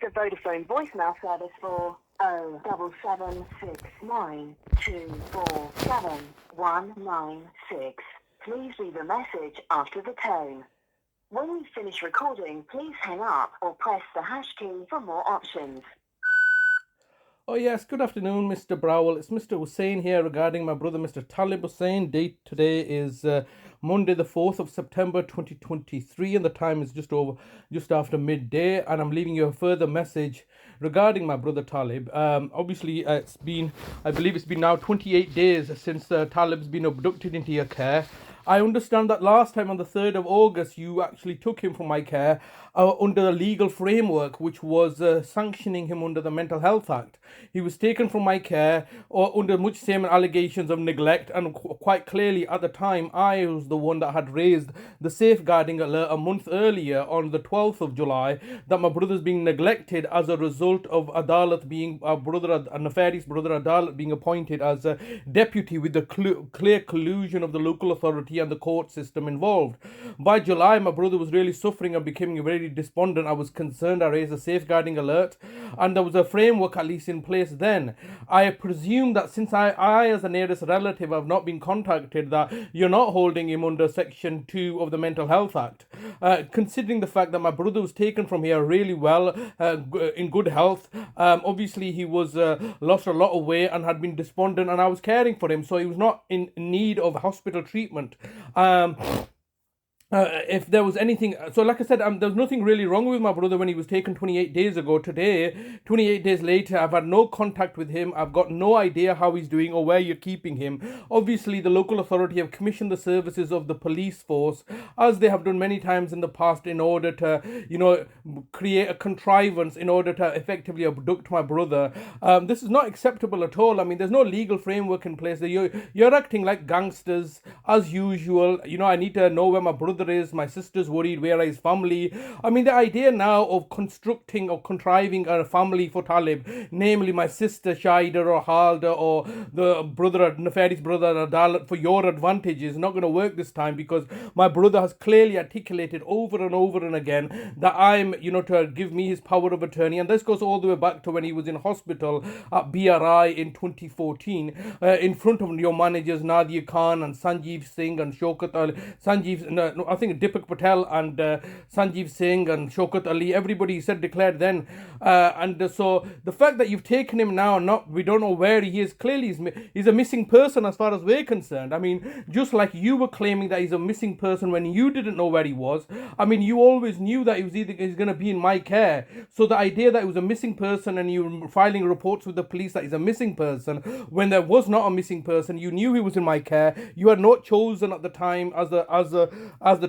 the Vodafone voicemail service for 07762477196. Please leave a message after the tone. When you finish recording, please hang up or press the hash key for more options. Oh yes, good afternoon, Mr. Browell. It's Mr. Hussain here regarding my brother, Mr. Talib Hussain. Date today is Monday, the 4th of September, 2023, and the time is just after midday. And I'm leaving you a further message regarding my brother Talib. Obviously, I believe it's been now 28 days since Talib's been abducted into your care. I understand that last time on the 3rd of August, you actually took him from my care under the legal framework, which was sanctioning him under the Mental Health Act. He was taken from my care under much same allegations of neglect, and quite clearly at the time, I was the one that had raised the safeguarding alert a month earlier on the 12th of July that my brother's being neglected as a result of Adalat being a nefarious brother Adalat being appointed as a deputy with the clear collusion of the local authority and the court system involved. By July, my brother was really suffering and becoming very despondent. I was concerned. I raised a safeguarding alert, and there was a framework at least in place then. I presume that since I as the nearest relative have not been contacted, that you're not holding him under Section 2 of the Mental Health Act. Considering the fact that my brother was taken from here really well, in good health, obviously he was lost a lot of weight and had been despondent, and I was caring for him, so he was not in need of hospital treatment. If there was anything, so like I said, there's nothing really wrong with my brother when he was taken 28 days ago. Today, 28 days later, I've had no contact with him. I've got no idea how he's doing or where you're keeping him. Obviously, the local authority have commissioned the services of the police force, as they have done many times in the past, in order to, create a contrivance in order to effectively abduct my brother. This is not acceptable at all. I mean, there's no legal framework in place. You're acting like gangsters as usual. I need to know where my brother is. My sister's worried where is family. I mean, the idea now of constructing or contriving a family for Talib, namely my sister Shaida or Halda or the nefarious brother Adalat, for your advantage is not going to work this time, because my brother has clearly articulated over and over and again that I'm, to give me his power of attorney, and this goes all the way back to when he was in hospital at BRI in 2014 in front of your managers Nadia Khan and Sanjeev Singh and Shaukat Ali, I think Deepak Patel and Sanjeev Singh and Shaukat Ali, everybody declared then. So the fact that you've taken him now, we don't know where he is, clearly he's a missing person as far as we're concerned. I mean, just like you were claiming that he's a missing person when you didn't know where he was. I mean, you always knew that he's going to be in my care. So the idea that he was a missing person and you were filing reports with the police that he's a missing person when there was not a missing person, you knew he was in my care. You had not chosen at the time as the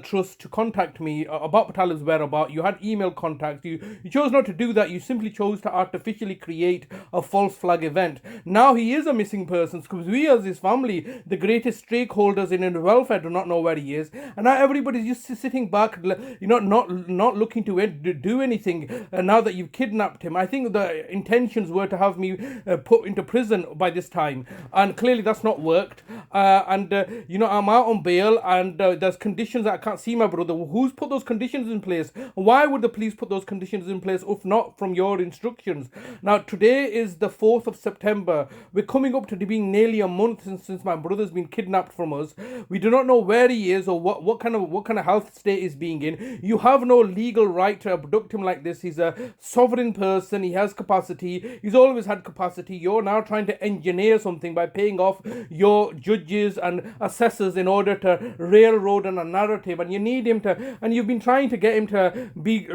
trust to contact me about Talib's whereabouts. You had email contacts. You chose not to do that. You simply chose to artificially create a false flag event. Now he is a missing person because we as his family, the greatest stakeholders in his welfare, do not know where he is. And now everybody's just sitting back, not looking to do anything now that you've kidnapped him. I think the intentions were to have me put into prison by this time. And clearly that's not worked. I'm out on bail, and there's conditions that I can't see my brother. Who's put those conditions in place? Why would the police put those conditions in place if not from your instructions? Now, today is the 4th of September. We're coming up to being nearly a month since my brother's been kidnapped from us. We do not know where he is or what kind of health state he's being in. You have no legal right to abduct him like this. He's a sovereign person. He has capacity. He's always had capacity. You're now trying to engineer something by paying off your judges and assessors in order to railroad on a narrative, and you need him to, and you've been trying to get him to be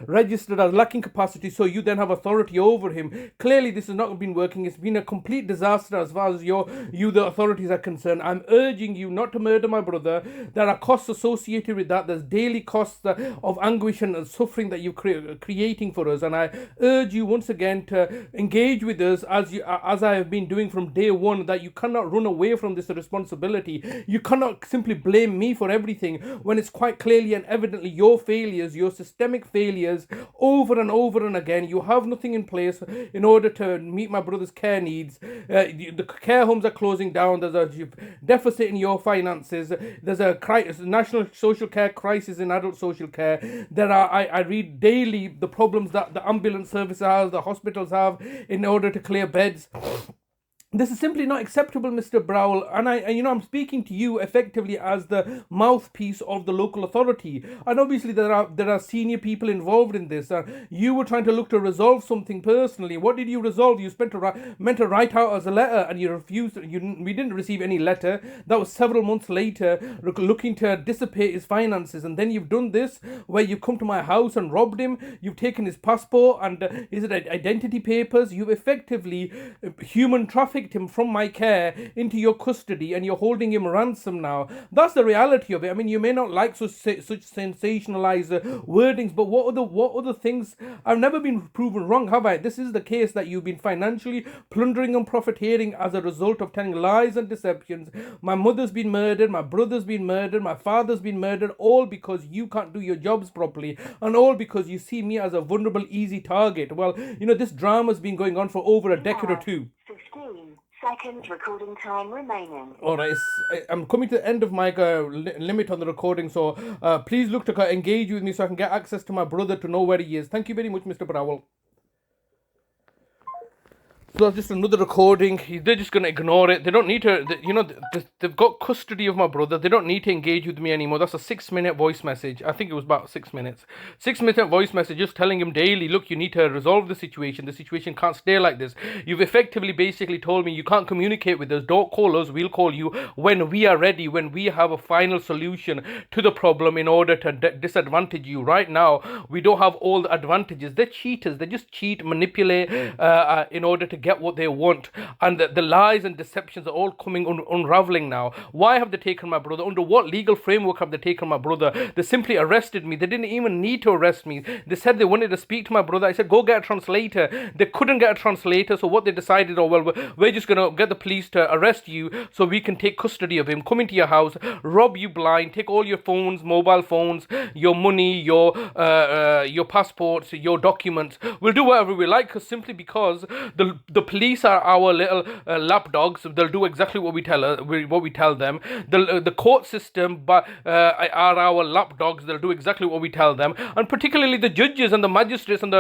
registered as lacking capacity so you then have authority over him. Clearly this has not been working. It's been a complete disaster as far as the authorities are concerned. I'm urging you not to murder my brother. There are costs associated with that. There's daily costs of anguish and suffering that you're creating for us, and I urge you once again to engage with us as I have been doing from day one, that you cannot run away from on this responsibility. You cannot simply blame me for everything when it's quite clearly and evidently your failures, your systemic failures over and over and again. You have nothing in place in order to meet my brother's care needs. The care homes are closing down. There's a deficit in your finances. There's a national social care crisis in adult social care. I read daily the problems that the ambulance service has, the hospitals have in order to clear beds. This is simply not acceptable, Mr. Browell, and I'm speaking to you effectively as the mouthpiece of the local authority. And obviously there are senior people involved in this. You were trying to look to resolve something personally. What did you resolve? You meant to write out as a letter, and you refused. We didn't receive any letter. That was several months later, looking to dissipate his finances. And then you've done this, where you've come to my house and robbed him. You've taken his passport and his identity papers. You've effectively human trafficked him from my care into your custody, and you're holding him ransom now. That's the reality of it. I mean, you may not like such sensationalized wordings, but what other things? I've never been proven wrong, have I? This is the case that you've been financially plundering and profiteering as a result of telling lies and deceptions. My mother's been murdered, my brother's been murdered, my father's been murdered, all because you can't do your jobs properly, and all because you see me as a vulnerable, easy target. Well, this drama's been going on for over a decade or two. 15 seconds recording time remaining. All right, I'm coming to the end of my limit on the recording, so please look to engage with me so I can get access to my brother to know where he is. Thank you very much, Mr. Browell. So that's just another recording. They're just going to ignore it. They don't need to, they've got custody of my brother. They don't need to engage with me anymore. That's a 6-minute voice message. I think it was about 6 minutes. 6-minute voice message just telling him daily, look, you need to resolve the situation. The situation can't stay like this. You've effectively basically told me you can't communicate with us. Don't call us. We'll call you when we are ready, when we have a final solution to the problem in order to disadvantage you. Right now, we don't have all the advantages. They're cheaters. They just cheat, manipulate in order to get what they want, and the lies and deceptions are all coming unraveling now. Why have they taken my brother? Under what legal framework have they taken my brother? They simply arrested me. They didn't even need to arrest me. They said they wanted to speak to my brother. I said, go get a translator. They couldn't get a translator, so what they decided, we're just going to get the police to arrest you so we can take custody of him, come into your house, rob you blind, take all your phones, mobile phones, your money, your passports, your documents. We'll do whatever we like, simply because the police are our little lapdogs. They'll do exactly what we tell them. The court system are our lapdogs. They'll do exactly what we tell them. And particularly the judges and the magistrates and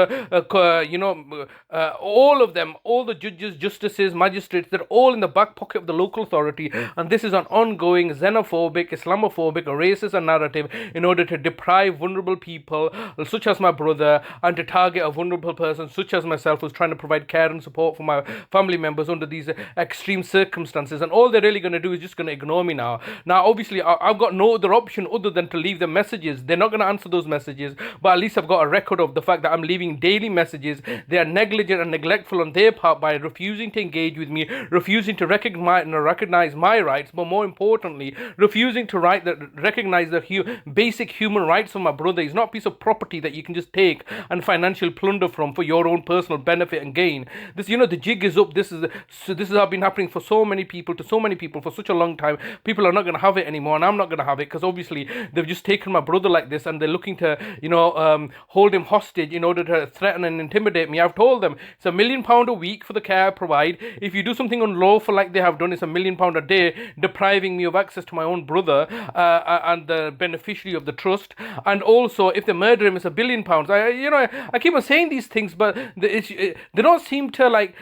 all of them, all the judges, justices, magistrates, they're all in the back pocket of the local authority. And this is an ongoing xenophobic, Islamophobic, racist narrative in order to deprive vulnerable people such as my brother, and to target a vulnerable person such as myself who's trying to provide care and support for my family members under these extreme circumstances. And all they're really going to do is just going to ignore me now. Now, obviously, I've got no other option other than to leave them messages. They're not going to answer those messages, but at least I've got a record of the fact that I'm leaving daily messages. They are negligent and neglectful on their part by refusing to engage with me, refusing to recognize my rights, but more importantly, refusing to recognize the basic human rights of my brother. He's not a piece of property that you can just take and financially plunder from for your own personal benefit and gain. This, the jig is up. This has been happening for so many people, to so many people for such a long time. People are not going to have it anymore, and I'm not going to have it, because obviously they've just taken my brother like this, and they're looking to, hold him hostage in order to threaten and intimidate me. I've told them it's £1 million a week for the care I provide. If you do something unlawful like they have done, it's £1 million a day, depriving me of access to my own brother and the beneficiary of the trust. And also, if they murder him, it's £1 billion. I keep on saying these things, but they don't seem to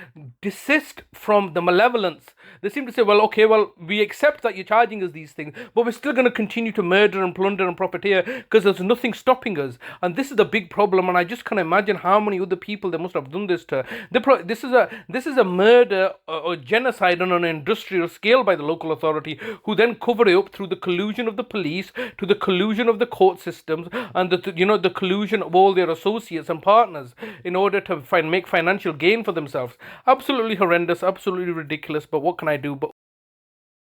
desist from the malevolence. They seem to say, we accept that you're charging us these things, but we're still going to continue to murder and plunder and profiteer because there's nothing stopping us. And this is the big problem, and I just can't imagine how many other people they must have done this to. This is a murder or genocide on an industrial scale by the local authority, who then cover it up through the collusion of the police, to the collusion of the court systems, and the collusion of all their associates and partners in order to make financial gain for themselves. Absolutely horrendous, absolutely ridiculous, but what can I do? But